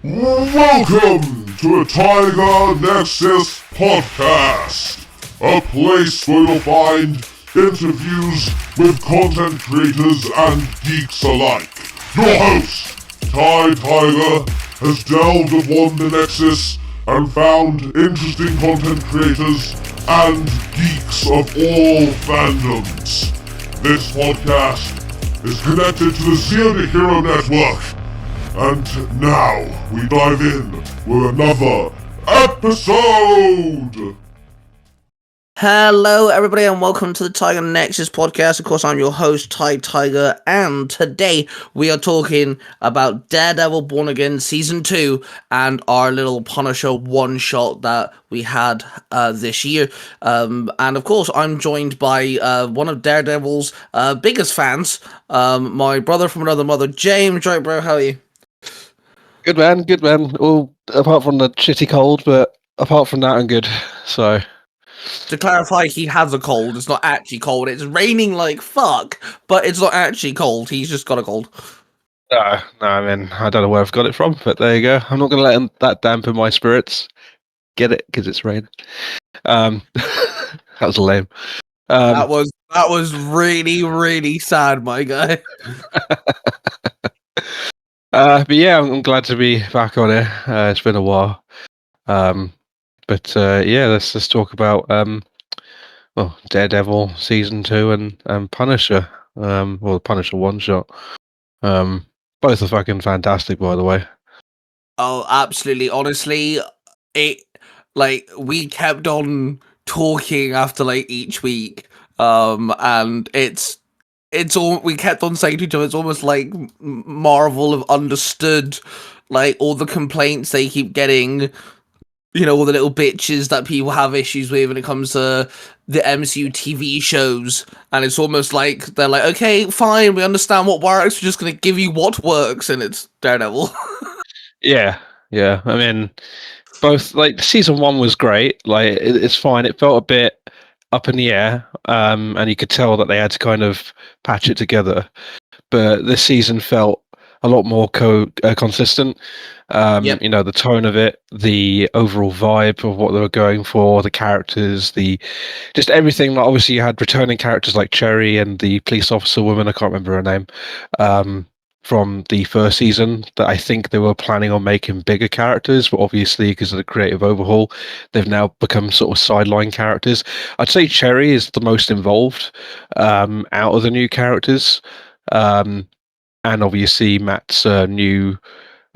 Welcome to the Tiger Nexus Podcast, a place where you'll find interviews with content creators and geeks alike. Your host, Tiger, has delved upon the Nexus and found interesting content creators and geeks of all fandoms. This podcast is connected to the Zero Hero Network. And now, we dive in with another episode! Hello everybody and welcome to the Tiger Nexus podcast. Of course, I'm your host, Tiger, and today we are talking about Daredevil Born Again Season 2 and our little Punisher one-shot that we had this year. And of course, I'm joined by one of Daredevil's biggest fans, my brother from another mother, James. Right, bro, how are you? Good man. All apart from the shitty cold, but apart from that, I'm good. So, to clarify, he has a cold. It's not actually cold. It's raining like fuck, but it's not actually cold. He's just got a cold. No, I mean, I don't know where I've got it from, but there you go. I'm not going to let that dampen my spirits. Get it? Because it's raining. That was lame. That was really sad, my guy. But yeah, I'm glad to be back on it. It's been a while. But yeah, let's just talk about Daredevil Season 2 and Punisher. Well, Punisher one shot. Both are fucking fantastic, by the way. Oh, absolutely. Honestly, we kept on talking after each week, and it's all we kept on saying to each other. It's almost like Marvel have understood all the complaints they keep getting. You know, all the little bitches that people have issues with when it comes to the MCU TV shows. And it's almost like they're like, okay, fine, we understand what works. We're just going to give you what works. And it's Daredevil. Yeah. I mean, both, season 1 was great. It's fine. It felt a bit up in the air. And you could tell that they had to kind of patch it together. But this season felt a lot more consistent. Yep. You know, the tone of it, the overall vibe of what they were going for, the characters, just everything. Like, obviously, you had returning characters like Cherry and the police officer woman. I can't remember her name. From the first season, that I think they were planning on making bigger characters, but obviously because of the creative overhaul, they've now become sort of sideline characters. I'd say Cherry is the most involved out of the new characters. And obviously Matt's new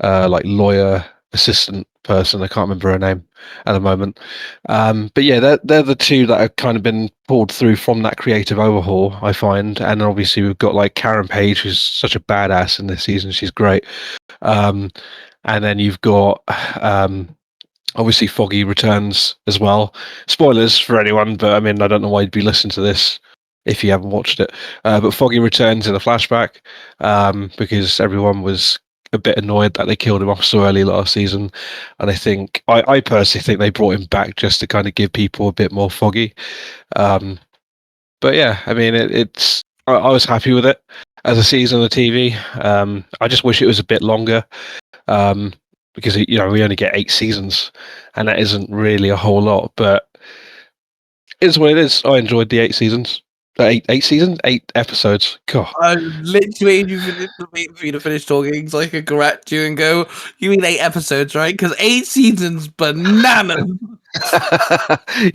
lawyer assistant person. I can't remember her name at the moment. But yeah, they're the two that have kind of been pulled through from that creative overhaul, I find. And obviously we've got Karen Page, who's such a badass in this season. She's great. And then you've got obviously Foggy returns as well. Spoilers for anyone, but I mean, I don't know why you'd be listening to this if you haven't watched it. But Foggy returns in a flashback because everyone was a bit annoyed that they killed him off so early last season. And I personally think they brought him back just to kind of give people a bit more Foggy. But yeah, I mean, I was happy with it as a season of TV. I just wish it was a bit longer because, we only get 8 seasons and that isn't really a whole lot, but it's what it is. I enjoyed the 8 seasons. 8 seasons, 8 episodes. God, I literally waiting for you to finish talking so I could correct you and go, you mean 8 episodes, right? Because 8 seasons, bananas.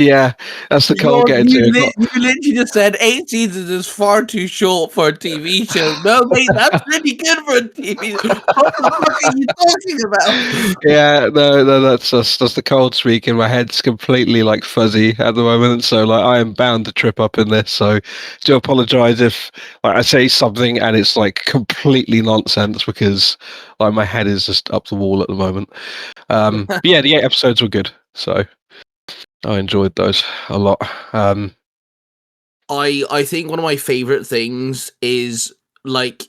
Yeah, that's the cold getting to. You literally just said 8 seasons is far too short for a TV show. No, mate, that's really good for a TV show. What the fuck are you talking about? Yeah, no, that's the cold speaking. My head's completely fuzzy at the moment, so I am bound to trip up in this. So do apologise if I say something and it's completely nonsense because my head is just up the wall at the moment. But yeah, the 8 episodes were good, so I enjoyed those a lot. I think one of my favorite things is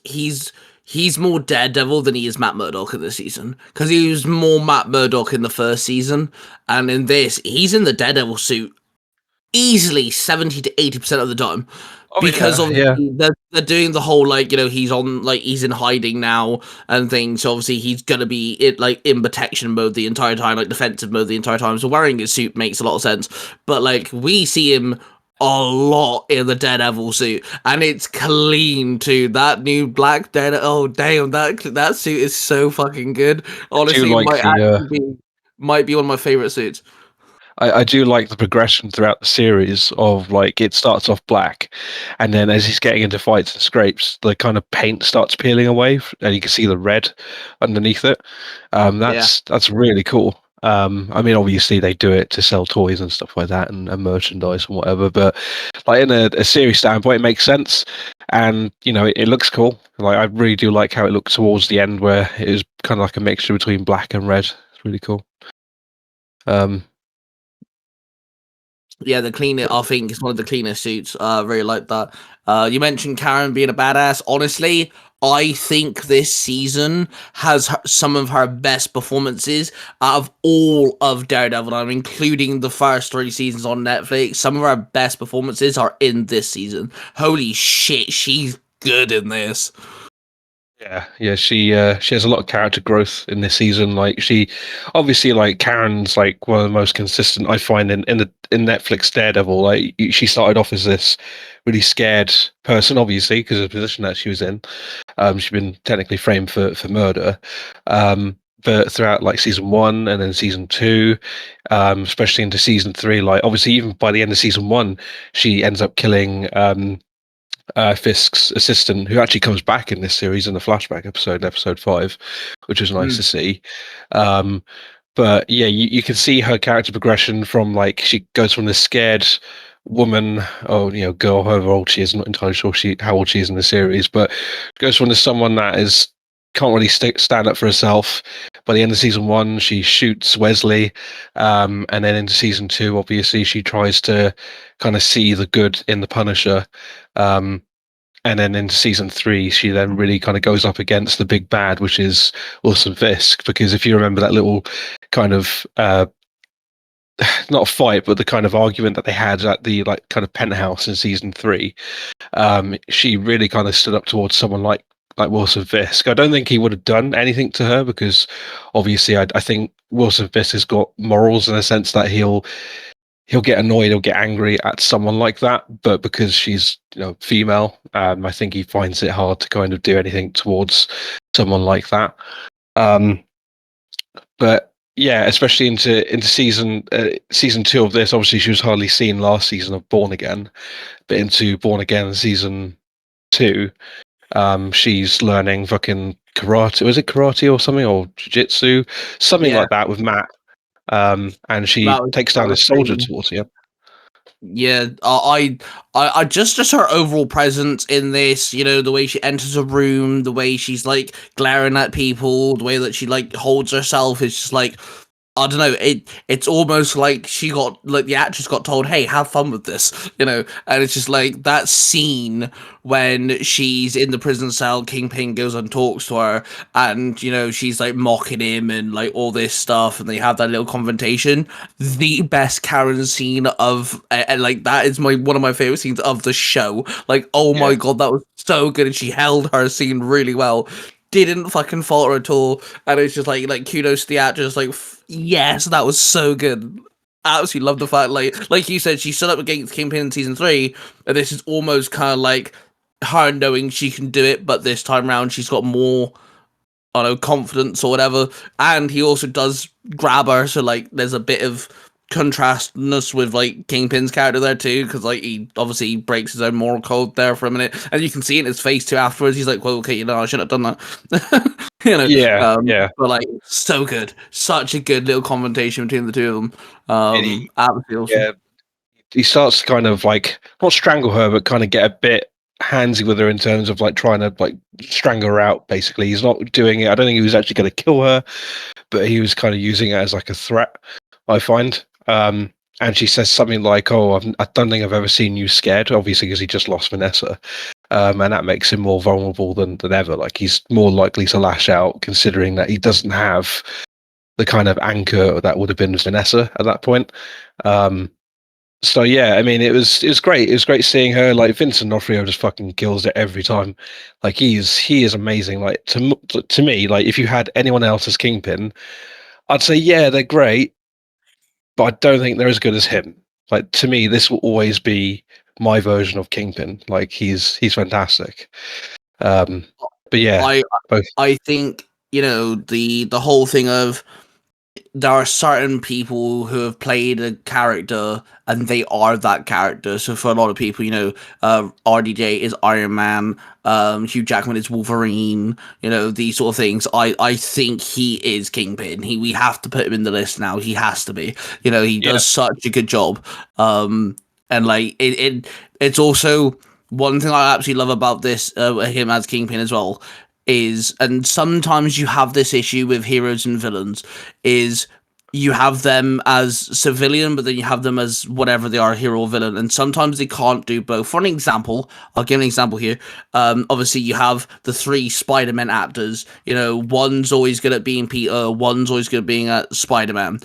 he's more Daredevil than he is Matt Murdock in this season, because he was more Matt Murdock in the first season, and in this he's in the Daredevil suit easily 70 to 80% of the time. Oh, Because yeah. obviously they're doing the whole like, you know, he's in hiding now and things. So obviously he's gonna be in protection mode the entire time, like defensive mode the entire time. So wearing his suit makes a lot of sense. But like we see him a lot in the Daredevil suit, and it's clean too. That new black Daredevil, oh damn, that suit is so fucking good. I do Honestly, like might be one of my favorite suits. I do like the progression throughout the series of like it starts off black, and then as he's getting into fights and scrapes, the kind of paint starts peeling away, and you can see the red underneath it. Yeah. That's really cool. I mean, obviously they do it to sell toys and stuff like that, and merchandise and whatever. But like in a series standpoint, it makes sense, and you know it looks cool. Like I really do like how it looked towards the end, where it was kind of like a mixture between black and red. It's really cool. Um, Yeah, the cleaner. I think it's one of the cleanest suits. I really like that. You mentioned Karen being a badass. Honestly, I think this season has some of her best performances out of all of Daredevil. I'm including the first 3 seasons on Netflix. Some of her best performances are in this season. Holy shit, she's good in this. Yeah, she has a lot of character growth in this season. Like she, obviously, like Karen's like one of the most consistent I find in Netflix Daredevil. Like she started off as this really scared person, obviously, because of the position that she was in. She'd been technically framed for murder. But throughout like season 1 and then season 2, especially into season 3, like obviously even by the end of season 1, she ends up killing Fisk's assistant, who actually comes back in this series in the flashback episode, episode 5, which was nice to see. Um, but yeah, you can see her character progression from like she goes from this scared woman, or you know, girl, however old she is. I'm not entirely sure how old she is in the series, but goes from this someone that is can't really stand up for herself. By the end of season 1, she shoots Wesley, and then into season 2, obviously she tries to kind of see the good in the Punisher. Um, and then into season 3, she then really kind of goes up against the big bad, which is Wilson Fisk. Because if you remember that little kind of not a fight, but the kind of argument that they had at the like kind of penthouse in season 3, she really kind of stood up towards someone like Wilson Fisk. I don't think he would have done anything to her because obviously I think Wilson Fisk has got morals in a sense that he'll get annoyed, he'll get angry at someone like that, but because she's female, I think he finds it hard to kind of do anything towards someone like that. But yeah, especially into season 2 of this, obviously she was hardly seen last season of Born Again, but into Born Again season 2, she's learning fucking karate. Was it karate or something, or jiu-jitsu, something Yeah, like that with Matt? And she takes that down a was soldier crazy. towards him. Yeah, I just her overall presence in this, you know, the way she enters a room, the way she's like glaring at people, the way that she like holds herself is just like, I don't know. It's almost like she got like the actress got told, "Hey, have fun with this," you know. And it's just like that scene when she's in the prison cell. Kingpin goes and talks to her, and you know she's like mocking him and like all this stuff, and they have that little confrontation. The best Karen scene of and like that is one of my favorite scenes of the show. Like, oh my Yeah. god, that was so good, and she held her scene really well. Didn't fucking falter at all, and it's just like kudos to the actress. Like, yes, that was so good. I absolutely love the fact, like you said, she stood up against Kingpin in season 3, and this is almost kind of like her knowing she can do it, but this time around she's got more, I don't know, confidence or whatever. And he also does grab her, so like there's a bit of contrastness with like Kingpin's character there too, because like he obviously breaks his own moral code there for a minute, and you can see it in his face too afterwards. He's like, "Well, okay, you know, I shouldn't have done that," you know. Yeah. But like, so good, such a good little confrontation between the two of them. He, Absolutely awesome. yeah, he starts to kind of like not strangle her, but kind of get a bit handsy with her in terms of like trying to like strangle her out. Basically, he's not doing it. I don't think he was actually going to kill her, but he was kind of using it as like a threat. I find. And she says something like, "Oh, I don't think I've ever seen you scared." Obviously, because he just lost Vanessa, and that makes him more vulnerable than ever. Like he's more likely to lash out, considering that he doesn't have the kind of anchor that would have been Vanessa at that point. So yeah, I mean, it was great. It was great seeing her. Like Vincent D'Onofrio just fucking kills it every time. Like he is amazing. Like to me, like if you had anyone else as Kingpin, I'd say yeah, they're great, but I don't think they're as good as him. Like to me, this will always be my version of Kingpin. Like he's fantastic. Um, but yeah, I both. I think the whole thing of there are certain people who have played a character and they are that character. So for a lot of people, RDJ is Iron Man, Hugh Jackman is Wolverine, these sort of things. I think he is Kingpin. We have to put him in the list now. He has to be. He Yeah, does such a good job. And like it's also one thing I absolutely love about this him as Kingpin as well is, and sometimes you have this issue with heroes and villains, is you have them as civilian, but then you have them as whatever they are, hero or villain, and sometimes they can't do both. For an example, I'll give an example here. Obviously, you have the three Spider-Man actors. One's always good at being Peter, one's always good at being Spider-Man.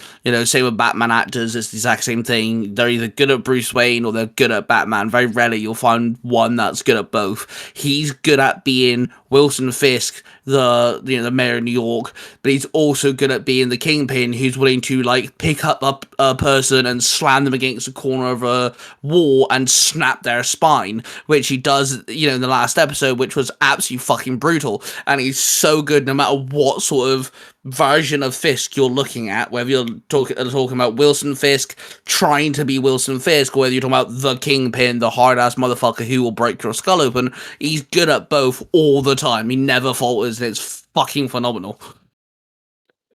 Same with Batman actors, it's the exact same thing. They're either good at Bruce Wayne or they're good at Batman. Very rarely you'll find one that's good at both. He's good at being Wilson Fisk, the mayor of New York, but he's also good at being the Kingpin, who's willing to like pick up a person and slam them against the corner of a wall and snap their spine, which he does, in the last episode, which was absolutely fucking brutal. And he's so good no matter what sort of version of Fisk you're looking at, whether you're talking about Wilson Fisk trying to be Wilson Fisk, or whether you're talking about the Kingpin, the hard-ass motherfucker who will break your skull open. He's good at both all the time. He never falters, and it's fucking phenomenal.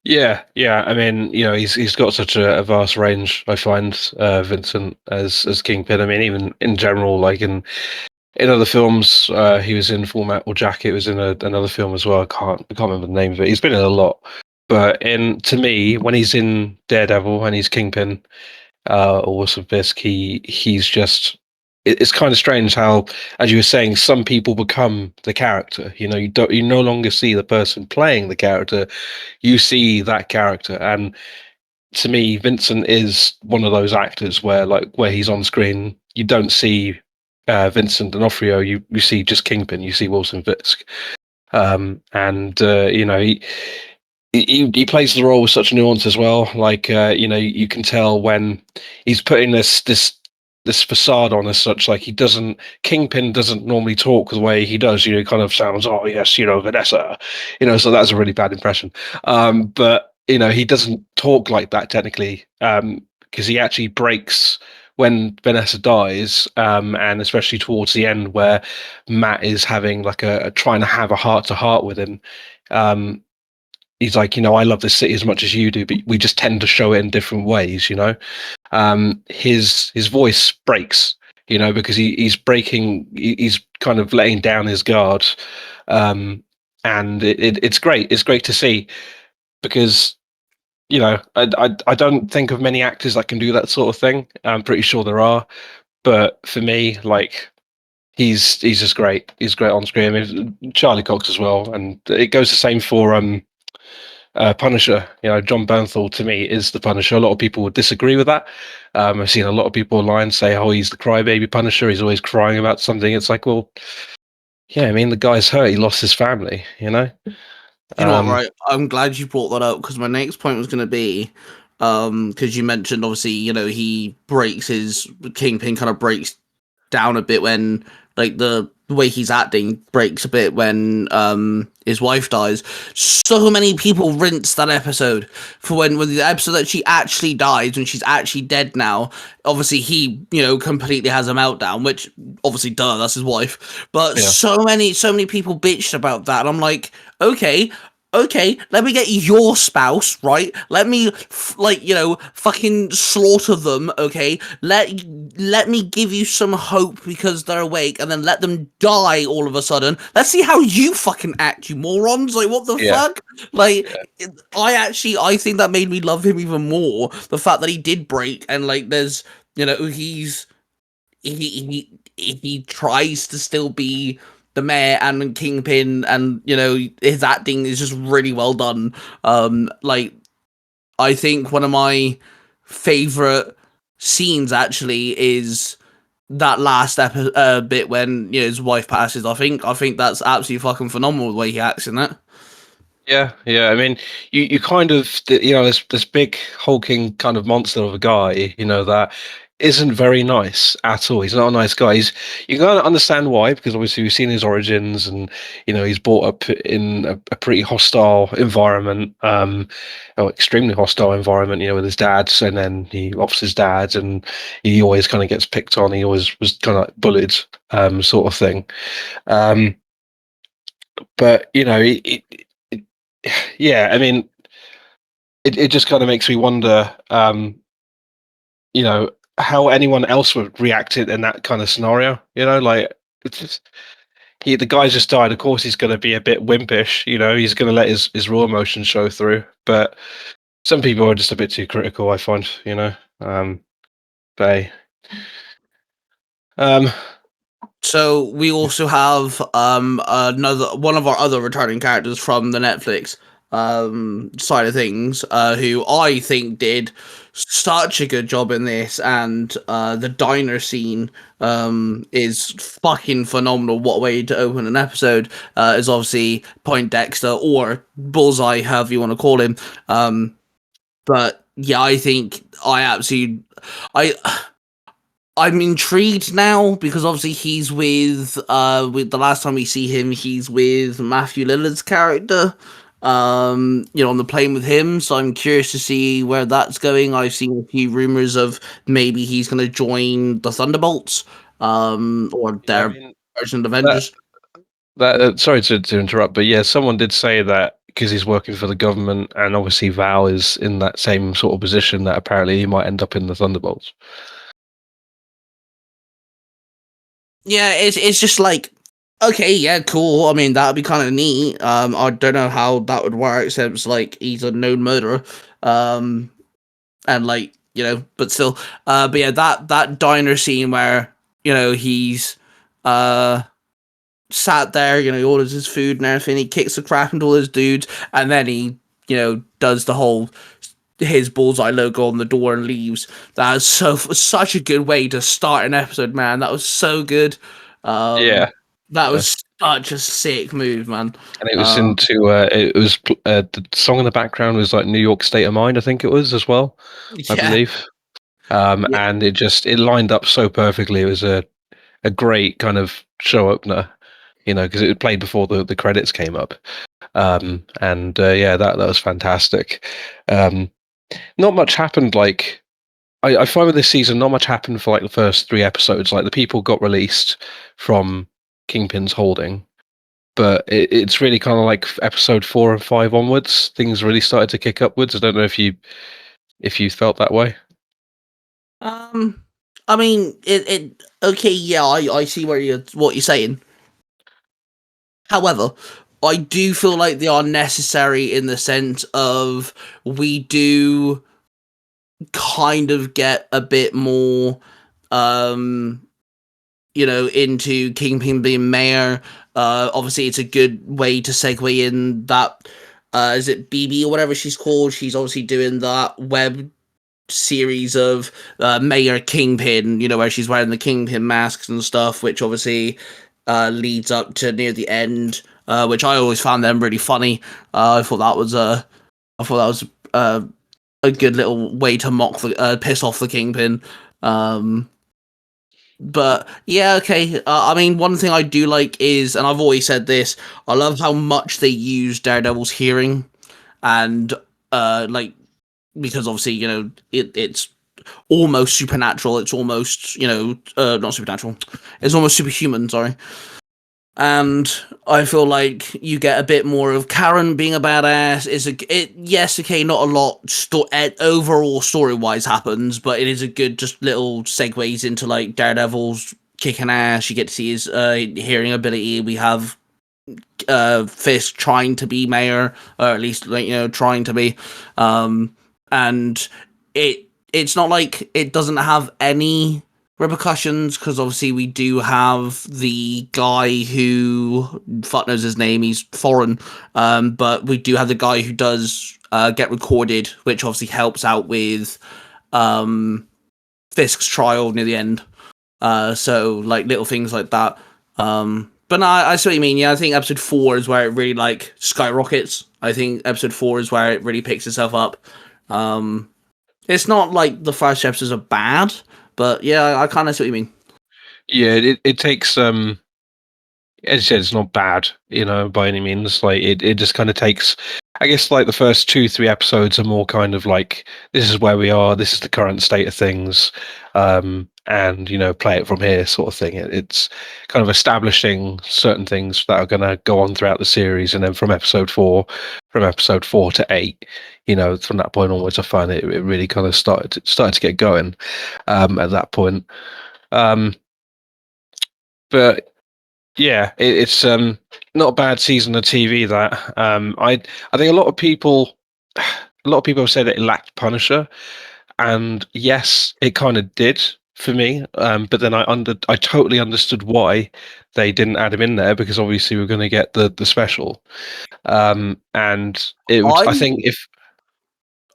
yeah, yeah. I mean, he's got such a vast range. I find Vincent as Kingpin. I mean, even in general, like in other films, he was in Full Metal Jacket. Was in another film as well. I can't remember the name of it. He's been in a lot. But to me, when he's in Daredevil, when he's Kingpin, or Wilson Fisk, he's just. It's kind of strange how, as you were saying, some people become the character. You no longer see the person playing the character, you see that character. And to me, Vincent is one of those actors where he's on screen, you don't see Vincent D'Onofrio, you see just Kingpin, you see Wilson Fisk, and he plays the role with such nuance as well. Like you can tell when he's putting this facade on as such. Like Kingpin doesn't normally talk the way he does. He kind of sounds, oh yes, Vanessa, So that's a really bad impression. But he doesn't talk like that technically, because he actually breaks when Vanessa dies, and especially towards the end where Matt is having like a trying to have a heart to heart with him. He's like, I love this city as much as you do, but we just tend to show it in different ways, his voice breaks, because he's breaking, he's kind of letting down his guard, and it's great. It's great to see, because I don't think of many actors that can do that sort of thing. I'm pretty sure there are, but for me, like, he's just great. He's great on screen. I mean, Charlie Cox as well, and it goes the same for Punisher. John Bernthal to me is the Punisher. A lot of people would disagree with that. I've seen a lot of people online say, "Oh, he's the crybaby Punisher. He's always crying about something." It's like, well, yeah. I mean, the guy's hurt. He lost his family. You know what, right? I'm glad you brought that up, because my next point was going to be, because you mentioned, obviously, he breaks his Kingpin kind of breaks down a bit when, like, the way he's acting breaks a bit when his wife dies. So many people rinse that episode for when the episode that she actually dies, when she's actually dead now. Obviously, he completely has a meltdown, which obviously, duh, that's his wife. But Yeah. so many people bitched about that. And I'm like, okay, let me get your spouse, right? Let me, fucking slaughter them, okay? Let me give you some hope because they're awake, and then let them die all of a sudden. Let's see how you fucking act, you morons. Like, what the fuck? Like, I think that made me love him even more. The fact that he did break, and, like, there's, he tries to still be the mayor and Kingpin, and his acting is just really well done. Like, I think one of my favorite scenes actually is that last bit when his wife passes. I think that's absolutely fucking phenomenal the way he acts in that. Yeah, yeah. I mean, you kind of this big hulking kind of monster of a guy, that isn't very nice at all. He's not a nice guy. You gotta understand why, because obviously we've seen his origins, and he's brought up in a pretty hostile environment, or extremely hostile environment, with his dads, and then he lost his dad, and he always kind of gets picked on. He always was kind of like bullied, sort of thing. Um, but yeah, I mean, it just kind of makes me wonder, you know, how anyone else would react it in that kind of scenario. Like it's just, the guy's just died. Of course, he's going to be a bit wimpish. He's going to let his raw emotions show through. But some people are just a bit too critical, I find. They. Um, So we also have another one of our other returning characters from the Netflix side of things, who I think did such a good job in this, and the diner scene is fucking phenomenal. What a way to open an episode is obviously Point Dexter or Bullseye, however you want to call him. But yeah, I think I'm intrigued now because obviously he's with the last time we see him, he's with Matthew Lillard's character, on the plane with him. So I'm curious to see where that's going. I've seen a few rumors of maybe he's going to join the Thunderbolts, or yeah, I their mean, version of Avengers. sorry to interrupt, but yeah, someone did say that because he's working for the government, and obviously Val is in that same sort of position, that apparently he might end up in the Thunderbolts. Yeah, it's just like, okay, yeah, cool. I mean, that would be kind of neat. I don't know how that would work since like he's a known murderer. And like, but still, but yeah, that diner scene where he's sat there, he orders his food and everything, he kicks the crap into all his dudes, and then he does the whole his Bullseye logo on the door and leaves. That was such a good way to start an episode, man. That was so good. Yeah, That was such a sick move, man. and it was the song in the background was like New York State of Mind, I think it was as well, I Yeah. believe. And it lined up so perfectly. It was a great kind of show opener, because it played before the credits came up. And yeah, that was fantastic. Not much happened. Like I find with this season, not much happened for like the first 3 episodes. Like the people got released from Kingpin's holding, but it's really kind of like episode 4 and 5 onwards, things really started to kick upwards. I don't know if you felt that way. I mean, it okay, yeah, I see what you're saying. However, I do feel like they are necessary in the sense of we do kind of get a bit more, into Kingpin being mayor. Obviously, it's a good way to segue in that. Is it BB or whatever she's called? She's obviously doing that web series of Mayor Kingpin, where she's wearing the Kingpin masks and stuff, which obviously leads up to near the end, which I always found them really funny. I thought that was a good little way to piss off the Kingpin. But yeah, okay. I mean, one thing I do like is, and I've always said this, I love how much they use Daredevil's hearing, and like, because obviously it's almost supernatural. It's almost not supernatural. It's almost superhuman. Sorry. And I feel like you get a bit more of Karen being a badass. Yes, okay, not a lot overall story wise happens, but it is a good just little segues into like Daredevil's kicking ass. You get to see his hearing ability. We have Fisk trying to be mayor, or at least trying to be, and it's not like it doesn't have any repercussions, because obviously we do have the guy who fuck knows his name, he's foreign, but we do have the guy who does get recorded, which obviously helps out with Fisk's trial near the end. So like little things like that. But no, I see what you mean. Yeah, I think episode 4 is where it really like skyrockets. I think episode 4 is where it really picks itself up. It's not like the first episodes are bad, but yeah, I kind of see what you mean. Yeah, it takes as you said, it's not bad, by any means. Like it just kind of takes, I guess, like the first 2-3 episodes are more kind of like, this is where we are, this is the current state of things, and play it from here, sort of thing. It's kind of establishing certain things that are going to go on throughout the series, and then from episode 4 to 8, from that point onwards, I find it really kind of started to get going at that point. But yeah, it's not a bad season of TV. That I think a lot of people have said that it lacked Punisher, and yes, it kind of did for me. But then I totally understood why they didn't add him in there, because obviously we're going to get the special. And it would, I think if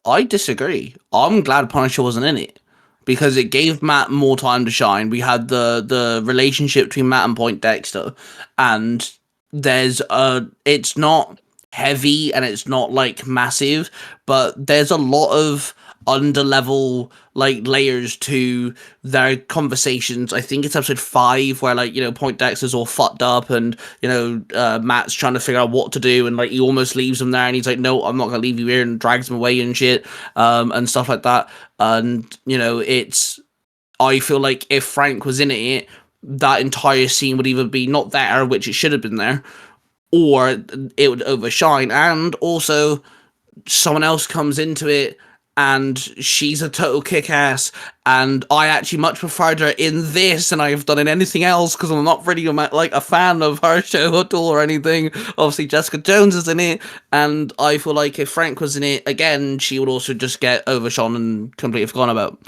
I disagree. I'm glad Punisher wasn't in it because it gave Matt more time to shine. We had the relationship between Matt and Poindexter, and it's not heavy and it's not like massive, but there's a lot of underlevel like layers to their conversations. I think it's episode 5 where like Poindexter's all fucked up and Matt's trying to figure out what to do, and like he almost leaves him there and he's like, no, I'm not gonna leave you here, and drags him away and shit, and stuff like that. And I feel like if Frank was in it, that entire scene would either be not there, which it should have been there, or it would overshine. And also someone else comes into it and she's a total kick-ass, and I actually much preferred her in this than I've done in anything else, because I'm not really like a fan of her show at all or anything. Obviously Jessica Jones is in it, and I feel like if Frank was in it again, she would also just get overshone and completely forgotten about.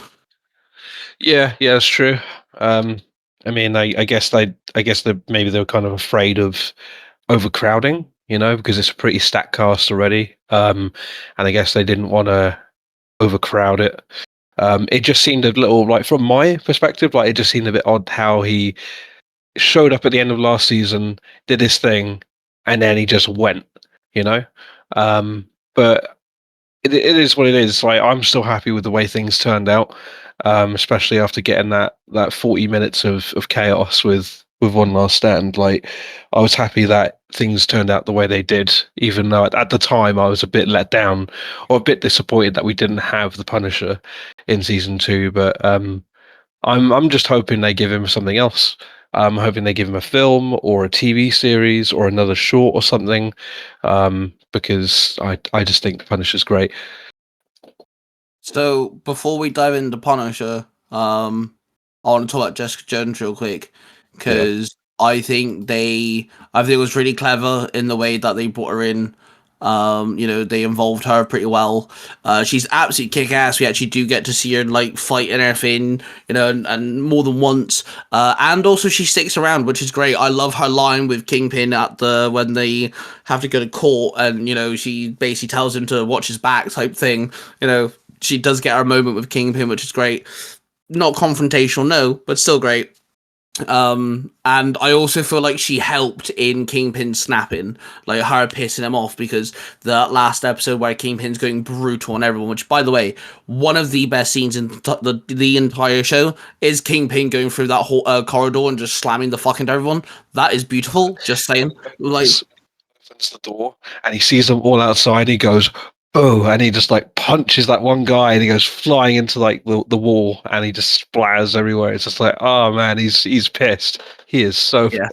Yeah, that's true. I mean, I guess maybe they were kind of afraid of overcrowding, because it's a pretty stacked cast already. And I guess they didn't want to overcrowd it. It just seemed a little, like, from my perspective, like it just seemed a bit odd how he showed up at the end of last season, did his thing, and then he just went, But it is what it is. Like, I'm still happy with the way things turned out, especially after getting that 40 minutes of chaos with One Last Stand. Like, I was happy that things turned out the way they did, even though at the time I was a bit let down or a bit disappointed that we didn't have the Punisher in season 2. But I'm just hoping they give him something else. I'm hoping they give him a film or a TV series or another short or something, because I just think the Punisher's great. So before we dive into Punisher, I want to talk about Jessica Jones real quick, because I think it was really clever in the way that they brought her in. They involved her pretty well. She's absolutely kick-ass. We actually do get to see her like fight and everything, and more than once. And also she sticks around, which is great. I love her line with Kingpin when they have to go to court, and she basically tells him to watch his back type thing. She does get her moment with Kingpin, which is great. Not confrontational, no, but still great. And I also feel like she helped in Kingpin snapping, like her pissing him off, because the last episode where Kingpin's going brutal on everyone, which, by the way, one of the best scenes in the entire show is Kingpin going through that whole corridor and just slamming the fuck into everyone. That is beautiful. Just saying. Like, opens the door and he sees them all outside. He goes, "Oh!" and he just like punches that one guy, and he goes flying into like the wall, and he just splatters everywhere. It's just like, oh man, he's pissed. He is so. Yeah.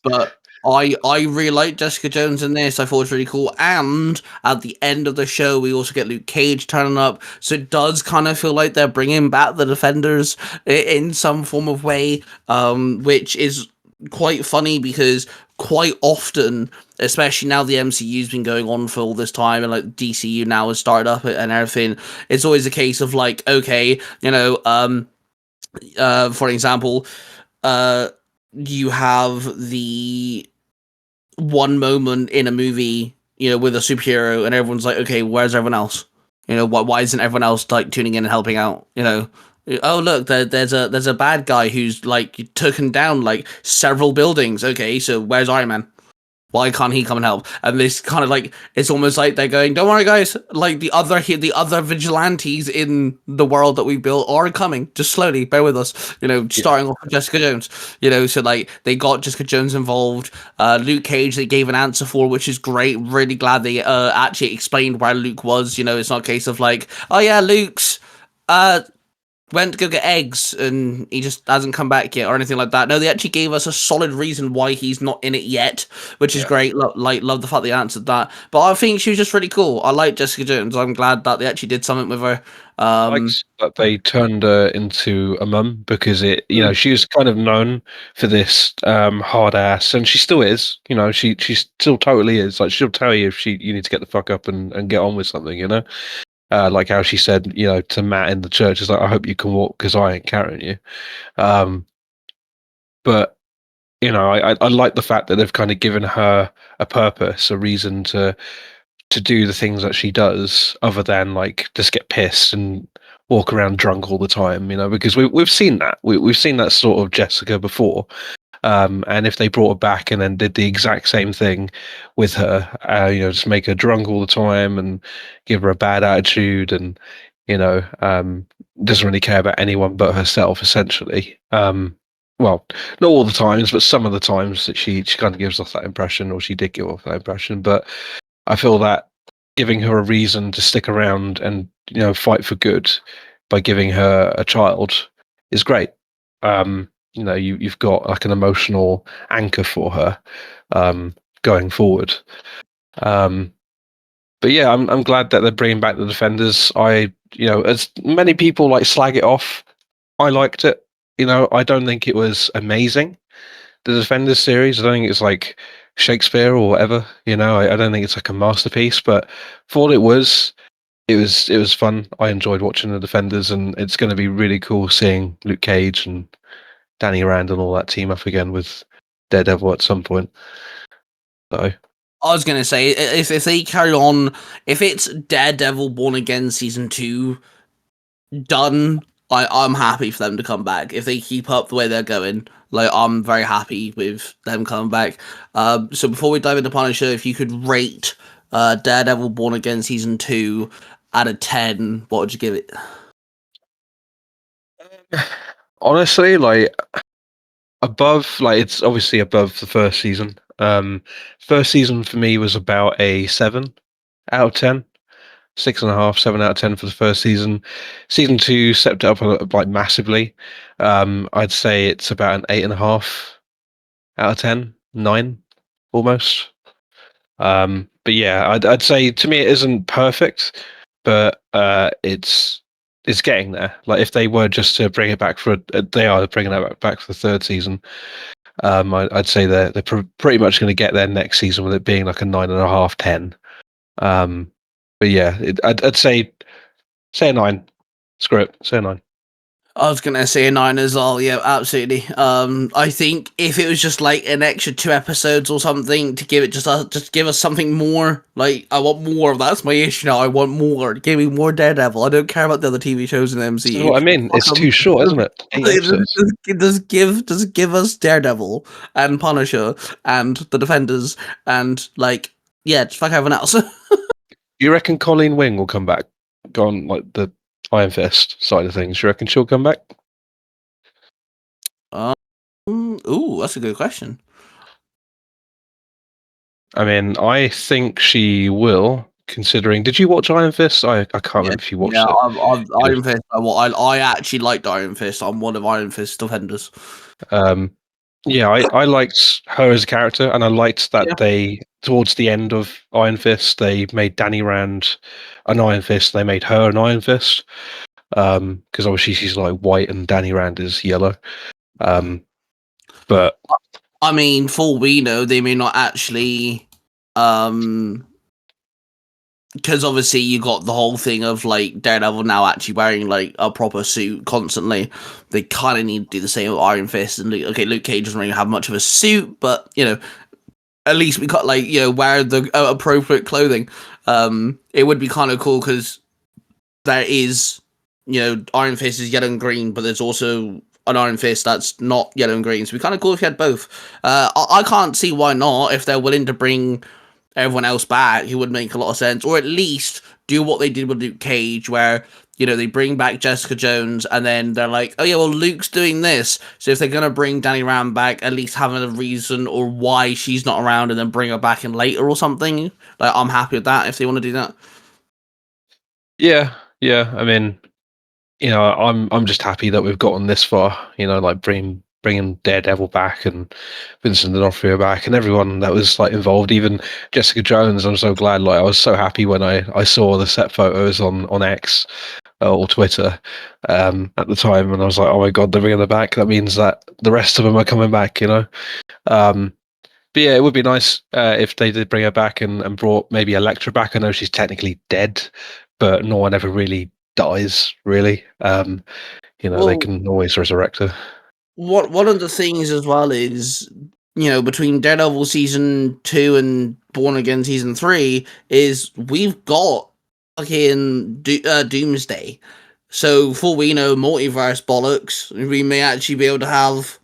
But I really like Jessica Jones in this. I thought it was really cool. And at the end of the show, we also get Luke Cage turning up. So it does kind of feel like they're bringing back the Defenders in some form of way, which is quite funny, because quite often, especially now the MCU's been going on for all this time, and like DCU now has started up and everything, it's always a case of like, okay, for example, you have the one moment in a movie, with a superhero, and everyone's like, okay, where's everyone else? Why isn't everyone else like tuning in and helping out? Oh look, there's a bad guy who's like taken down like several buildings. Okay, so where's Iron Man? Why can't he come and help? And this kind of like it's almost like they're going, "Don't worry, guys. Like the other vigilantes in the world that we built are coming. Just slowly, bear with us." Starting off with Jessica Jones. So like they got Jessica Jones involved. Luke Cage they gave an answer for, which is great. Really glad they actually explained where Luke was. It's not a case of like, "Oh yeah, Luke's went to go get eggs and he just hasn't come back yet," or anything like that. No, they actually gave us a solid reason why he's not in it yet, which is great. Love the fact they answered that. But I think she was just really cool. I like Jessica Jones. I'm glad that they actually did something with her. I liked that they turned her into a mum because she was kind of known for this hard ass, and she still is. She still totally is. Like she'll tell you if you need to get the fuck up and get on with something. Like how she said, to Matt in the church, is like, "I hope you can walk because I ain't carrying you." But I like the fact that they've kind of given her a purpose, a reason to do the things that she does, other than like just get pissed and walk around drunk all the time. Because we've seen that we've seen that sort of Jessica before. And if they brought her back and then did the exact same thing with her, just make her drunk all the time and give her a bad attitude and, doesn't really care about anyone but herself, essentially. Well, not all the times, but some of the times that she kind of gives off that impression, or she did give off that impression. But I feel that giving her a reason to stick around and, fight for good by giving her a child is great. You've got like an emotional anchor for her going forward. But yeah, I'm glad that they're bringing back the Defenders. As many people like slag it off, I liked it. I don't think it was amazing. The Defenders series, I don't think it's like Shakespeare or whatever. I don't think it's like a masterpiece, but for what it was fun. I enjoyed watching the Defenders, and it's going to be really cool seeing Luke Cage and Danny Rand and all that team up again with Daredevil at some point. So I was gonna say if they carry on, if it's Daredevil Born Again season 2 done, I'm happy for them to come back. If they keep up the way they're going, like I'm very happy with them coming back. So before we dive into Punisher, if you could rate Daredevil Born Again season 2 out of 10, what would you give it? honestly, like above, like it's obviously above the first season. First season for me was about a 7 out of 10. 6.5, 7 out of 10 for the first season. Season 2 stepped it up like massively. I'd say it's about an 8.5 out of 10, 9 almost. But yeah, I'd say to me it isn't perfect, but it's getting there. Like if they were just to bring it back they are bringing it back for the third season. I'd say they're pretty much going to get there next season with it being like a 9.5, 10. But yeah, I'd say a 9. Screw it, say a 9. I was gonna say a 9 as well. Yeah, absolutely. I think if it was just like an extra 2 episodes or something to give it just give us something more. Like I want more. That's my issue now. I want more. Give me more Daredevil. I don't care about the other TV shows in the MCU. That's what I mean. It's too short, isn't it? 8 episodes. Just give us Daredevil and Punisher and the Defenders and like just fuck everyone else. You reckon Colleen Wing will come back? Go on like the Iron Fist side of things. You reckon she'll come back? Ooh, that's a good question. I mean, I think she will. Considering, did you watch Iron Fist? I can't remember if you watched it. I've Iron Fist. I actually liked Iron Fist. I'm one of Iron Fist's defenders. Yeah, I liked her as a character, and I liked that they, towards the end of Iron Fist, they made Danny Rand an Iron Fist. They made her an Iron Fist, because obviously she's like white and Danny Rand is yellow. But I mean, for all we know, they may not actually, because obviously you got the whole thing of like Daredevil now actually wearing like a proper suit constantly. They kind of need to do the same with Iron Fist and Luke Cage doesn't really have much of a suit, but at least we got like wear the appropriate clothing. It would be kind of cool because there is Iron Fist is yellow and green, but there's also an Iron Fist that's not yellow and green. So we kind of cool if you had both. I can't see why not. If they're willing to bring everyone else back, it would make a lot of sense. Or at least do what they did with Luke Cage, where they bring back Jessica Jones, and then they're like, oh yeah, well, Luke's doing this. So if they're going to bring Danny Rand back, at least having a reason or why she's not around, and then bring her back in later or something. Like, I'm happy with that if they want to do that. Yeah, yeah. I mean, I'm just happy that we've gotten this far. Like bringing Daredevil back and Vincent D'Onofrio back and everyone that was like involved, even Jessica Jones. I'm so glad. Like I was so happy when I saw the set photos on X or Twitter at the time, and I was like, oh my god, they're bringing her back. That means that the rest of them are coming back. But yeah, it would be nice if they did bring her back and brought maybe Elektra back. I know she's technically dead, but no one ever really dies, really. They can always resurrect her. One of the things as well is, between Daredevil season 2 and Born Again season 3, is we've got fucking Doomsday. So for we know, multiverse bollocks, we may actually be able to have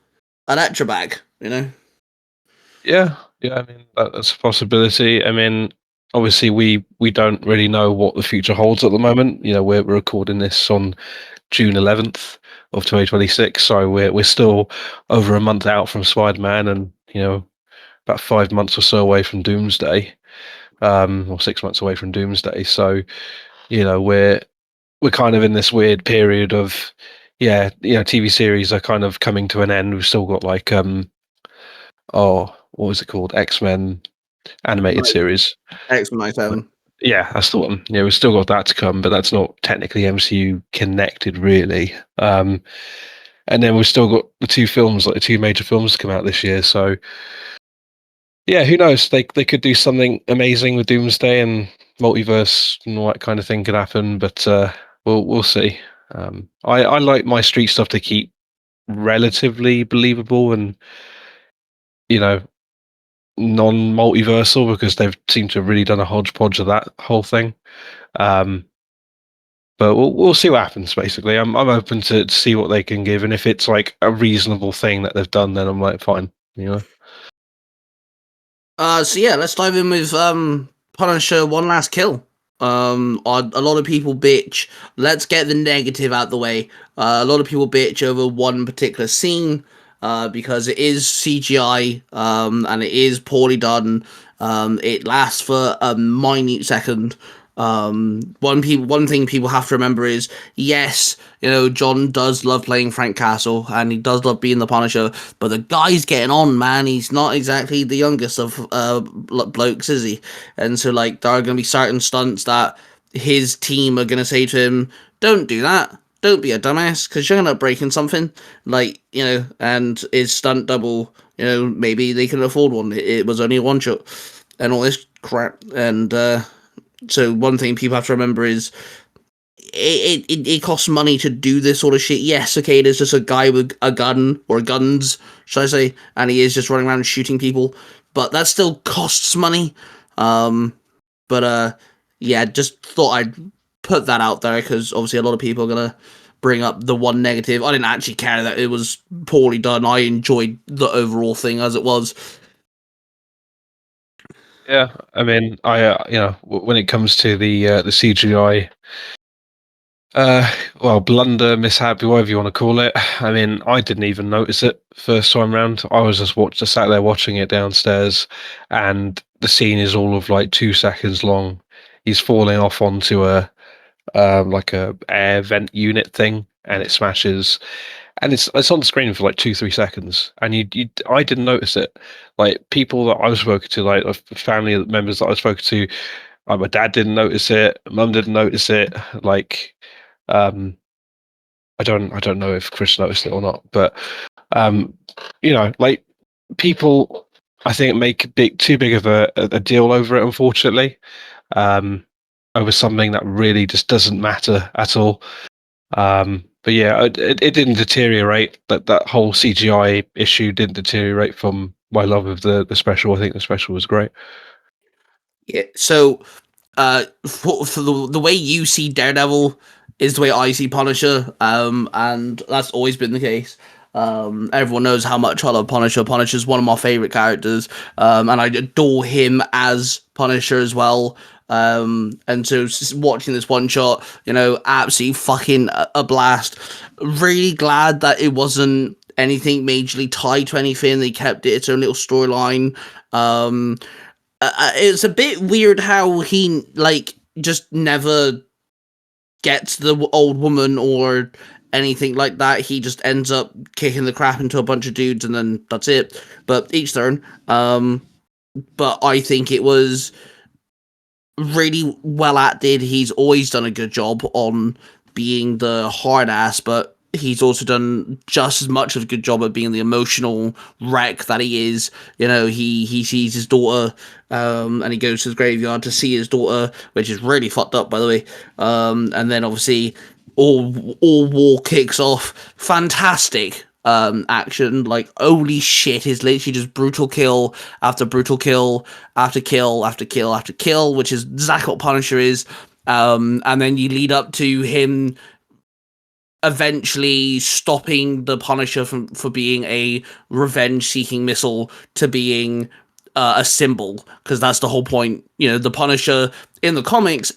Elektra back. Yeah. I mean, that's a possibility. I mean, obviously, we don't really know what the future holds at the moment. We're recording this on June 11th of 2026, so we're still over a month out from Spider-Man, and about 5 months or so away from Doomsday, or 6 months away from Doomsday. So we're kind of in this weird period of TV series are kind of coming to an end. We've still got like what was it called, X-Men animated series. X-Men 97. Yeah, that's the one. We've still got that to come, but that's not technically MCU connected, really. And then we've still got the the two major films to come out this year. So, yeah, who knows? They could do something amazing with Doomsday, and multiverse and all that kind of thing could happen. But we'll see. I like my street stuff to keep relatively believable and non-multiversal, because they've seemed to have really done a hodgepodge of that whole thing. But we'll see what happens. Basically, I'm open to see what they can give, and if it's like a reasonable thing that they've done, then I'm like, fine. So yeah, let's dive in with Punisher One Last Kill. A lot of people bitch. Let's get the negative out the way. A lot of people bitch over one particular scene because it is CGI and it is poorly done. It lasts for a minute second. One thing people have to remember is, yes, John does love playing Frank Castle and he does love being the Punisher, but the guy's getting on, man. He's not exactly the youngest of blokes, is he? And so like there are going to be certain stunts that his team are going to say to him, don't do that, don't be a dumbass, because you're going to break in something, like, and his stunt double, maybe they can afford one. It was only a one shot and all this crap. And so one thing people have to remember is it costs money to do this sort of shit. Yes, okay, there's just a guy with a gun, or guns, should I say, and he is just running around shooting people, but that still costs money. Yeah, just thought I'd put that out there, because obviously a lot of people are going to bring up the one negative. I didn't actually care that it was poorly done. I enjoyed the overall thing as it was. Yeah, I mean, when it comes to the CGI, blunder, mishap, whatever you want to call it. I mean, I didn't even notice it first time round. I was just sat there watching it downstairs, and the scene is all of like 2 seconds long. He's falling off onto a like a air vent unit thing, and it smashes, and it's on the screen for like 2-3 seconds, and I didn't notice it. Like people that I've spoken to, like family members that I've spoken to, like my dad didn't notice it, mum didn't notice it. Like, I don't know if Chris noticed it or not, but like people, I think make too big of a deal over it, unfortunately, over something that really just doesn't matter at all. But yeah, it didn't deteriorate. That whole CGI issue didn't deteriorate from my love of the special. I think the special was great. Yeah. So, for the way you see Daredevil, is the way I see Punisher, and that's always been the case. Everyone knows how much I love Punisher. Punisher's one of my favorite characters, and I adore him as Punisher as well. And so watching this one shot, absolutely fucking a blast. Really glad that it wasn't anything majorly tied to anything. They kept it its own little storyline. It's a bit weird how he just never gets the old woman or anything like that. He just ends up kicking the crap into a bunch of dudes, and then that's it. But each turn. But I think it was really well acted. He's always done a good job on being the hard ass, but he's also done just as much of a good job at being the emotional wreck that he is. He sees his daughter, and he goes to the graveyard to see his daughter, which is really fucked up, by the way. And then obviously all war kicks off. Fantastic action. Like, holy shit, is literally just brutal kill after brutal kill after kill after kill after kill, which is exactly what Punisher is. And then you lead up to him eventually stopping the Punisher for being a revenge-seeking missile to being a symbol, because that's the whole point. The Punisher in the comics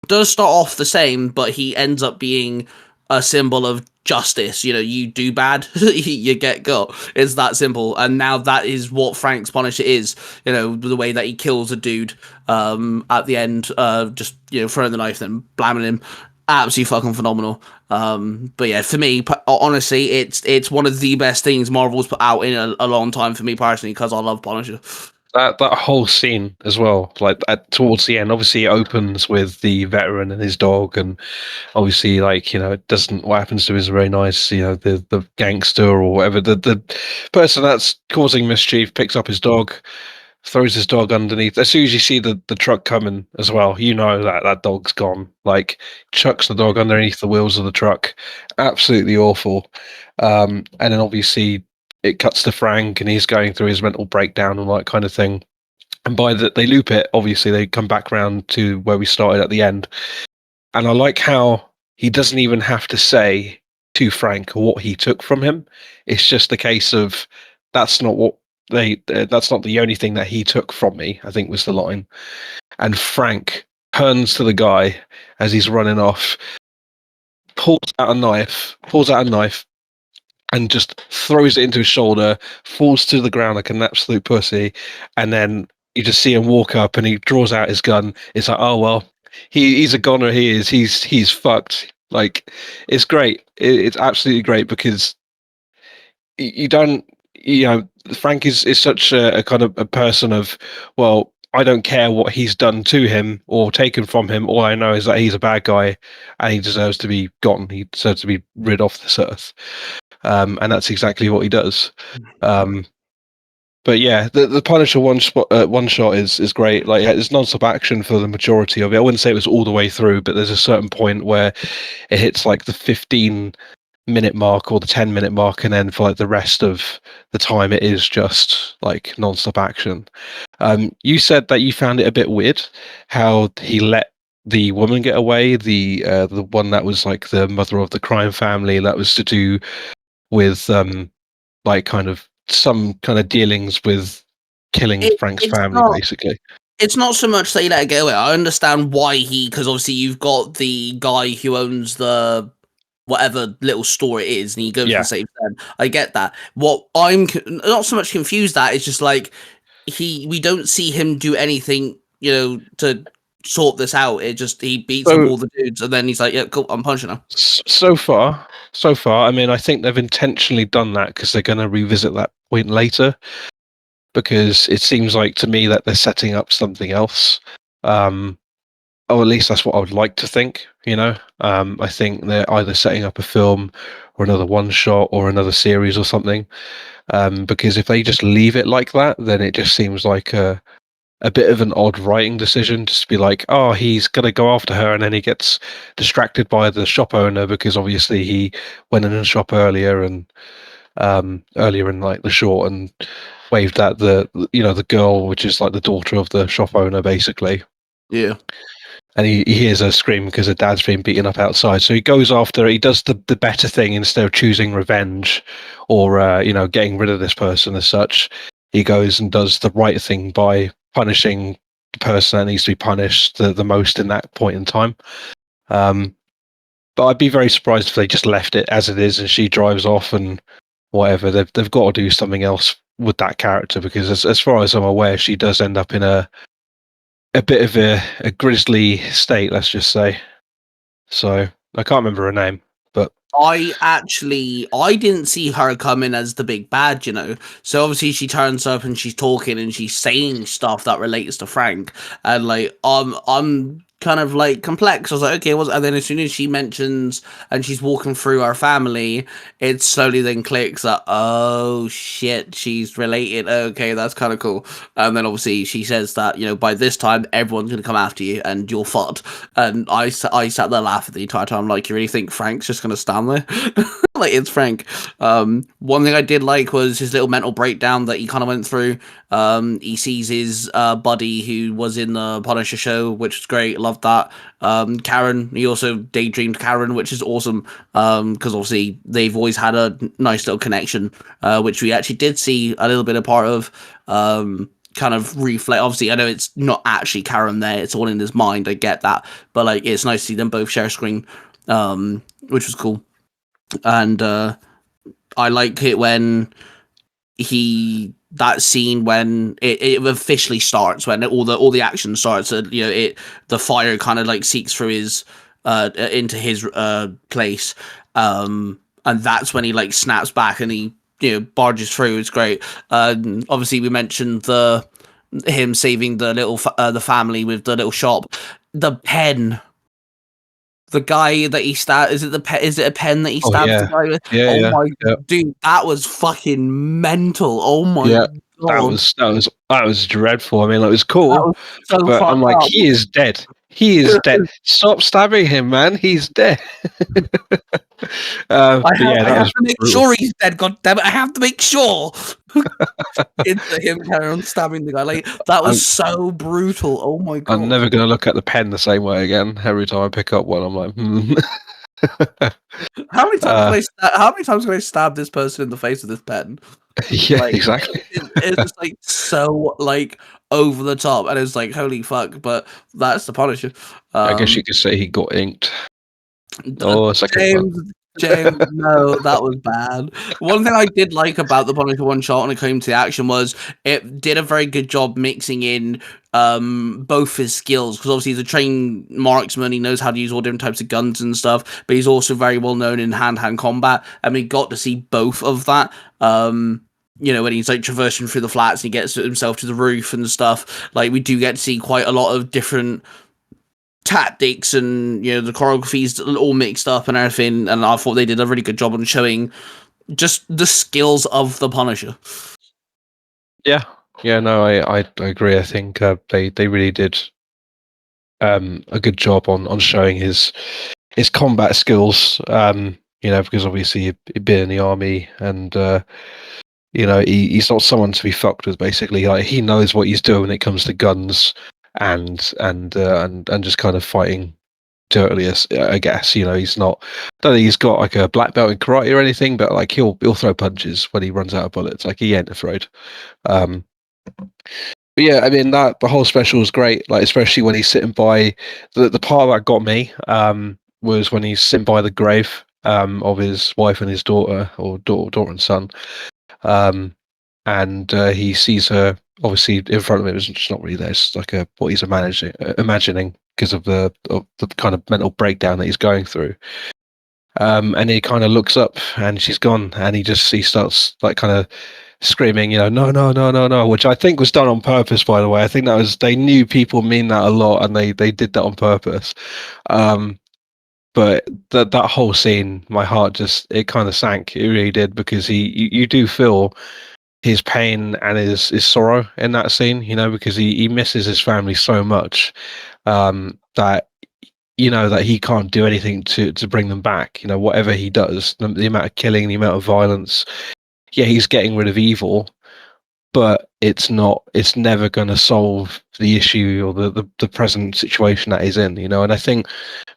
does start off the same, but he ends up being a symbol of justice. You do bad, you get got. It's that simple. And now that is what Frank's Punisher is. The way that he kills a dude at the end, just throwing the knife, then blamming him. Absolutely fucking phenomenal. But yeah, for me, honestly, it's one of the best things Marvel's put out in a long time for me personally, because I love Punisher. That whole scene as well, like towards the end, obviously it opens with the veteran and his dog, and obviously, it doesn't. What happens to him is very nice. The gangster or whatever, the person that's causing mischief picks up his dog, throws his dog underneath. As soon as you see the truck coming as well, that dog's gone. Like, chucks the dog underneath the wheels of the truck. Absolutely awful. And then obviously it cuts to Frank, and he's going through his mental breakdown and all that kind of thing. And they loop it. Obviously, they come back around to where we started at the end. And I like how he doesn't even have to say to Frank what he took from him. It's just a case of, that's not what that's not the only thing that he took from me, I think was the line. And Frank turns to the guy as he's running off, pulls out a knife, and just throws it into his shoulder, falls to the ground like an absolute pussy, and then you just see him walk up and he draws out his gun. It's like, oh well, he's a goner. He's fucked. Like, it's great. It's absolutely great, because you don't, Frank is such a kind of a person of, well, I don't care what he's done to him or taken from him. All I know is that he's a bad guy and he deserves to be gone. He deserves to be rid off this earth. And that's exactly what he does. But yeah, the Punisher one shot is great. Like, there's non-stop action for the majority of it. I wouldn't say it was all the way through, but there's a certain point where it hits like the 15-minute mark or the 10-minute mark, and then for like the rest of the time it is just like non-stop action. You said that you found it a bit weird how he let the woman get away, the one that was like the mother of the crime family, that was to do with like kind of some kind of dealings with killing Frank's family, basically. It's not so much that he let it get away. I understand why because obviously you've got the guy who owns the whatever little store it is, and he goes and saves them. I get that. What I'm not so much confused at is just like we don't see him do anything, to sort this out. It just, he beats up all the dudes, and then he's like, yeah, cool, I'm punching him. So far, I mean, I think they've intentionally done that because they're going to revisit that point later, because it seems like to me that they're setting up something else. Or at least that's what I would like to think, I think they're either setting up a film or another one shot or another series or something. Because if they just leave it like that, then it just seems like a bit of an odd writing decision, just to be like, oh, he's going to go after her, and then he gets distracted by the shop owner because obviously he went in the shop earlier and earlier in like the short and waved at the girl, which is like the daughter of the shop owner, basically. Yeah. and he hears her scream because her dad's being beaten up outside. So he goes after her. He does the better thing instead of choosing revenge or getting rid of this person as such. He goes and does the right thing by punishing the person that needs to be punished the most in that point in time. But I'd be very surprised if they just left it as it is and she drives off and whatever. They've got to do something else with that character, because as far as I'm aware, she does end up in a bit of a grisly state, let's just say. So I can't remember her name, but I didn't see her coming as the big bad, So obviously she turns up and she's talking and she's saying stuff that relates to Frank, and like I'm kind of like complex. I was like, okay, and then as soon as she mentions and she's walking through our family, it slowly then clicks that, oh shit, she's related. Okay, that's kind of cool. And then obviously she says that, by this time everyone's gonna come after you and you're fucked. And I sat there laughing the entire time, like, you really think Frank's just gonna stand there? Like, it's Frank. One thing I did like was his little mental breakdown that he kind of went through. He sees his buddy who was in the Punisher show, which was great. Loved that. Karen, he also daydreamed Karen, which is awesome, because obviously they've always had a nice little connection, which we actually did see a little bit of part of. Kind of reflect. Obviously, I know it's not actually Karen there; it's all in his mind. I get that, but like, it's nice to see them both share a screen, which was cool. And I like it when that scene when it officially starts, when all the action starts, and the fire kind of like seeks through his into his place, and that's when he like snaps back and he barges through. It's great. Obviously we mentioned him saving the little the family with the little shop. The pen, the guy that he stabbed, is it a pen that he stabs the guy with? Yeah. Dude, that was fucking mental. Oh my god. That was dreadful. I mean, it was cool, That was so but I'm fucked like, up. he is dead. He is dead. Stop stabbing him, man. He's dead. I have to make brutal. sure he's dead. God damn it! I have to make sure. Into him carrying on stabbing the guy. Like, that was so brutal. Oh my god! I'm never going to look at the pen the same way again. Every time I pick up one, I'm like, How many times can I stab this person in the face with this pen? Yeah, Like, exactly. It's just like so like over the top, and it's like, holy fuck! But that's the Punisher. I guess you could say he got inked. Oh, James, no, that was bad. One thing I did like about the Punisher one shot when it came to the action was it did a very good job mixing in both his skills, because obviously he's a trained marksman, he knows how to use all different types of guns and stuff, but he's also very well known in hand-to-hand combat, and we got to see both of that. When he's like traversing through the flats and he gets himself to the roof and stuff, like, we do get to see quite a lot of different tactics, and the choreography's all mixed up and everything, and I thought they did a really good job on showing just the skills of the Punisher. Yeah, no, I agree. I think they really did a good job on showing his combat skills. Because obviously he'd been in the army, and he's not someone to be fucked with. Basically, like, he knows what he's doing when it comes to guns and just kind of fighting dirtily. I guess he's not. I don't think he's got like a black belt in karate or anything, but like he'll throw punches when he runs out of bullets. Like, he ain't afraid. But yeah, I mean, the whole special was great. Like, especially when he's sitting by the part that got me was when he's sitting by the grave of his wife and his daughter, or daughter and son. And he sees her obviously in front of him. It's not really there. It's like what he's imagining because of the kind of mental breakdown that he's going through. And he kind of looks up and she's gone, and he starts like kind of screaming, no, which I think was done on purpose, by the way. I think they knew people mean that a lot, and they did that on purpose. But that whole scene, my heart it kind of sank. It really did, because you do feel his pain and his sorrow in that scene, because he misses his family so much, that that he can't do anything to bring them back. Whatever he does, the amount of killing, the amount of violence, yeah, he's getting rid of evil, but it's never going to solve the issue or the present situation that he's in, you know. And I think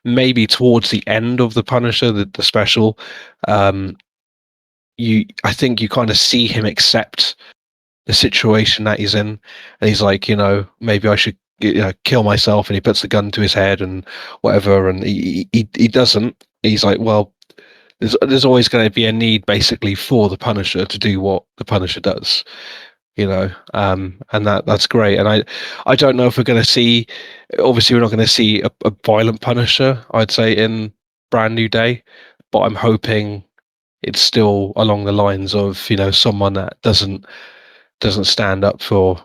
maybe towards the end of the Punisher, the special, I think you kind of see him accept the situation that he's in, and he's like, you know, maybe I should, you know, kill myself, and he puts the gun to his head and whatever, and he doesn't. He's like, well, there's always going to be a need basically for the Punisher to do what the Punisher does, you know. And that's great. And I don't know if we're going to see, obviously we're not going to see a violent Punisher, I'd say, in Brand New Day, but I'm hoping it's still along the lines of, you know, someone that doesn't stand up for,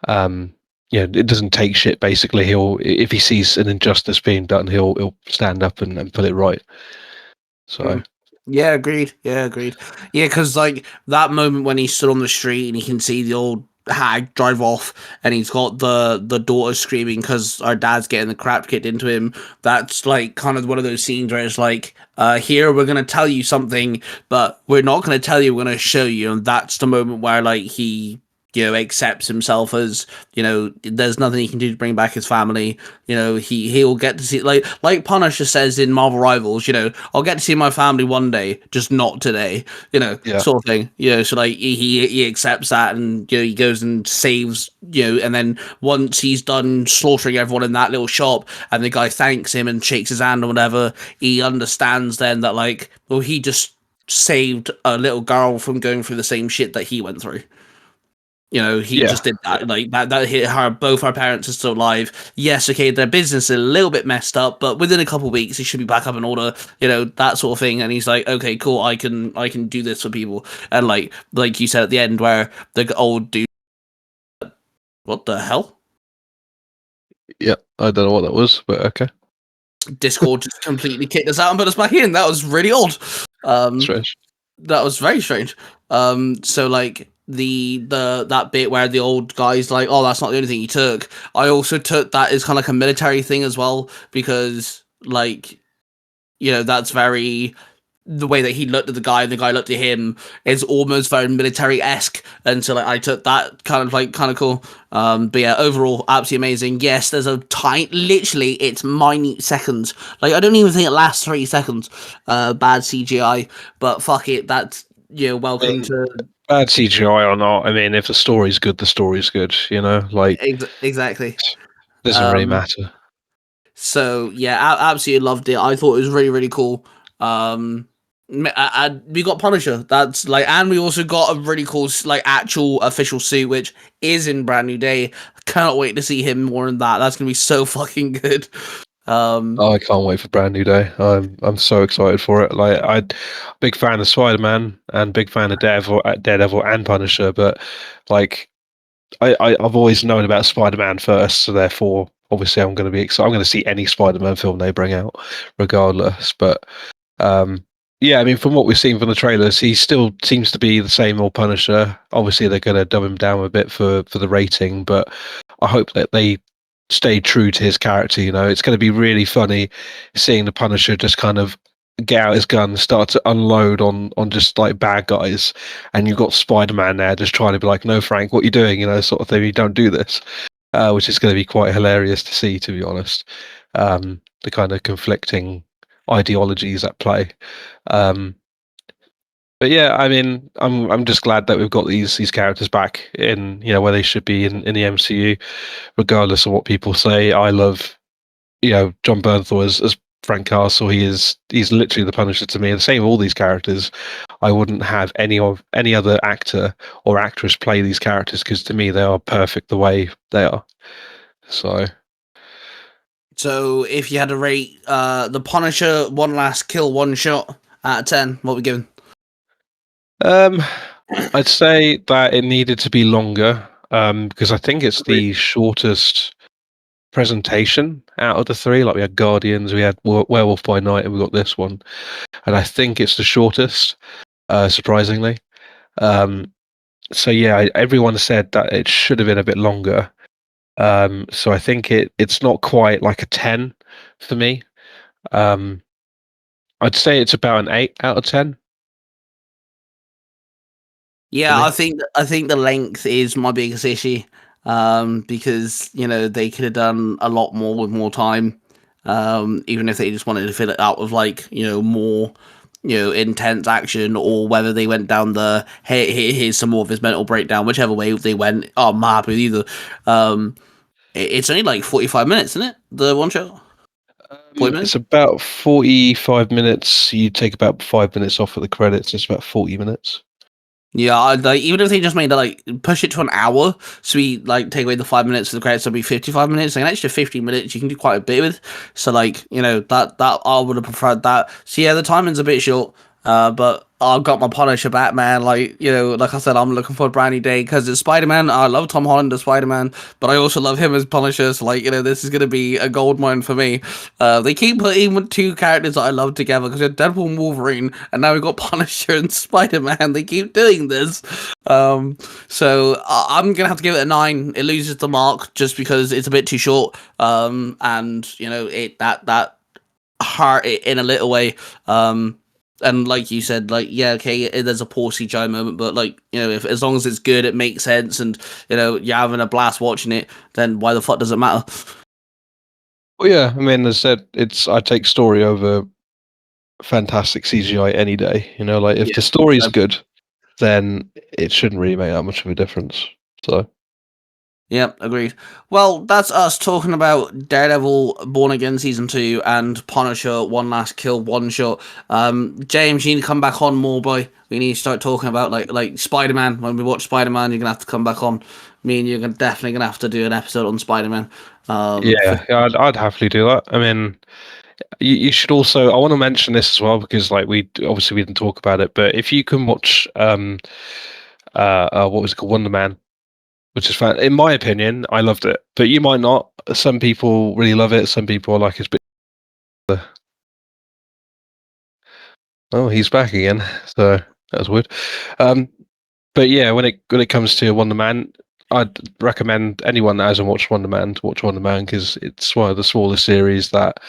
you know, it doesn't take shit. Basically, he'll, if he sees an injustice being done, he'll stand up and put it right. So Yeah, agreed. Yeah, agreed. Yeah, because like that moment when he stood on the street and he can see the old hag drive off, and he's got the daughter screaming because our dad's getting the crap kicked into him. That's like kind of one of those scenes where it's like, here we're gonna tell you something, but we're not gonna tell you. We're gonna show you, and that's the moment where like he, you know, accepts himself as, you know, there's nothing he can do to bring back his family. You know, he'll get to see, like Punisher says in Marvel Rivals, you know, I'll get to see my family one day, just not today, you know, yeah, sort of thing. You know, so like he accepts that, and you know, he goes and saves, you know, and then once he's done slaughtering everyone in that little shop, and the guy thanks him and shakes his hand or whatever, he understands then that like, well, he just saved a little girl from going through the same shit that he went through. You know, he yeah, just did that. Like that hit her. Both our parents are still alive. Yes, okay, their business is a little bit messed up, but within a couple of weeks, he should be back up in order. You know, that sort of thing. And he's like, okay, cool, I can do this for people. And like you said at the end, where the old dude, what the hell? yeah. I don't know what that was, but okay, Discord just completely kicked us out and put us back in. That was really odd. Um, strange. That was very strange. So like the that bit where the old guy's like, oh, that's not the only thing he took. I also took that as kind of like a military thing as well, because like, you know, that's very, the way that he looked at the guy and the guy looked at him is almost very military-esque, and so like I took that kind of cool. But yeah, overall absolutely amazing. Yes, there's a tiny, literally it's minute seconds, like I don't even think it lasts 3 seconds, bad CGI, but fuck it, that's, you know, I welcome mean, to bad CGI or not, I mean, if the story's good, the story's good. You know, like, exactly. doesn't really um matter. So yeah, absolutely loved it. I thought it was really, really cool. We got Punisher. That's like, and we also got a really cool like actual official suit, which is in Brand New Day. Cannot wait to see him more in that. That's gonna be so fucking good. Oh, I can't wait for Brand New Day. I'm so excited for it. Like, big fan of Spider-Man and big fan of Daredevil and Punisher, but like I've always known about Spider-Man first, so therefore, obviously, I'm going to be excited. I'm going to see any Spider-Man film they bring out, regardless. But um, yeah, I mean, from what we've seen from the trailers, he still seems to be the same old Punisher. Obviously, they're going to dumb him down a bit for the rating, but I hope that they stay true to his character. You know, it's going to be really funny seeing the Punisher just kind of get out his gun, start to unload on just like bad guys, and you've got Spider-Man there just trying to be like, "No, Frank, what are you doing?" You know, sort of thing. You don't do this, which is going to be quite hilarious to see, to be honest. The kind of conflicting ideologies at play. Um, but yeah, I mean, I'm just glad that we've got these characters back in, you know, where they should be in the MCU, regardless of what people say. I love, you know, John Bernthal as Frank Castle. He's literally the Punisher to me. And the same with all these characters. I wouldn't have any other actor or actress play these characters, because to me they are perfect the way they are. So So if you had to rate the Punisher one last kill one shot out of 10, what we giving? um, I'd say that it needed to be longer, because I think it's Agreed. the shortest presentation out of the three. Like, we had Guardians, we had Werewolf by Night, and we got this one, and I think it's the shortest, surprisingly. Um, so yeah, everyone said that it should have been a bit longer. So I think it's not quite like a 10 for me. Um, I'd say it's about an 8 out of 10. Yeah, me. I think the length is my biggest issue. Because they could have done a lot more with more time. Even if they just wanted to fill it out with like more intense action, or whether they went down the here's some more of his mental breakdown, whichever way they went. I'm happy with either. It's only like 45 minutes, isn't it? The one shot. 40 minutes. It's about 45 minutes. You take about 5 minutes off of the credits. It's about 40 minutes. Yeah, like even if they just made it like push it to an hour, so we like take away the 5 minutes of the credits, it'll be 55 minutes. Like an extra 50 minutes, you can do quite a bit with. So like that I would have preferred that. So yeah, the timing's a bit short. But I've got my Punisher Batman. Like like I said, I'm looking for a brand new day because it's Spider-Man. I love Tom Holland as Spider-Man, but I also love him as Punisher. So like this is gonna be a gold mine for me. They keep putting two characters that I love together because we had Deadpool and Wolverine, and now we've got Punisher and Spider-Man. They keep doing this. So I'm gonna have to give it a 9. It loses the mark just because it's a bit too short. And it that hurt it in a little way. And like you said, like yeah, okay, there's a poor CGI moment, but like if as long as it's good, it makes sense, and you're having a blast watching it, then why the fuck does it matter? Well, yeah, I mean, as I said, I take story over fantastic CGI any day. Like if Yeah, the story's so- good, then it shouldn't really make that much of a difference. So. Yep, agreed. Well, that's us talking about Daredevil Born Again Season 2 and Punisher One Last Kill One Shot. James, you need to come back on more, boy. We need to start talking about like Spider-Man. When we watch Spider-Man, you're gonna have to come back on. Me and you're definitely gonna have to do an episode on Spider-Man. Yeah, I'd happily do that. I mean, you should also. I want to mention this as well because, like, we didn't talk about it. But if you can watch, what was it called, Wonder Man, which is fun. In my opinion, I loved it, but you might not. Some people really love it. Some people are like it's. Oh, he's back again. So that was weird. But yeah, when it comes to Wonder Man, I'd recommend anyone that hasn't watched Wonder Man to watch Wonder Man because it's one of the smaller series that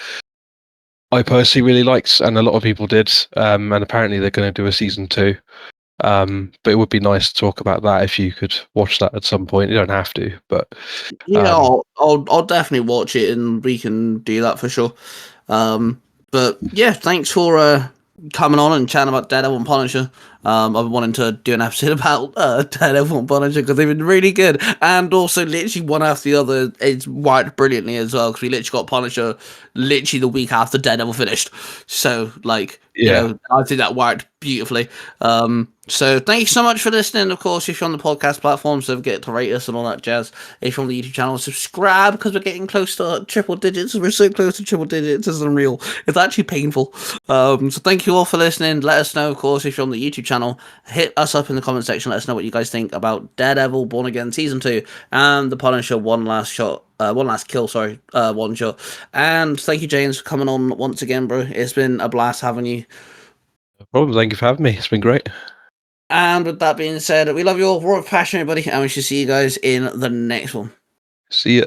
I personally really liked, and a lot of people did. And apparently they're going to do a season 2. But it would be nice to talk about that if you could watch that at some point. You don't have to, but Yeah, I'll definitely watch it, and we can do that for sure. But yeah, thanks for coming on and chatting about Daredevil and Punisher. I've been wanting to do an episode about Daredevil and Punisher because they've been really good, and also literally one after the other. It's worked brilliantly as well because we literally got Punisher literally the week after Daredevil finished. So like yeah, I think that worked beautifully. So thank you so much for listening. Of course, if you're on the podcast platforms, don't forget to rate us and all that jazz. If you're on the YouTube channel, subscribe because we're getting close to triple digits. We're so close to triple digits, it's unreal. It's actually painful. So thank you all for listening. Let us know, of course, if you're on the YouTube channel. Hit us up in the comment section. Let us know what you guys think about Daredevil Born Again Season 2 and the Punisher One Last Kill, one shot. And thank you, James, for coming on once again, bro. It's been a blast having you. no problem. Thank you for having me. It's been great. And with that being said, we love you all. We're passionate, everybody, and we shall see you guys in the next one. See ya.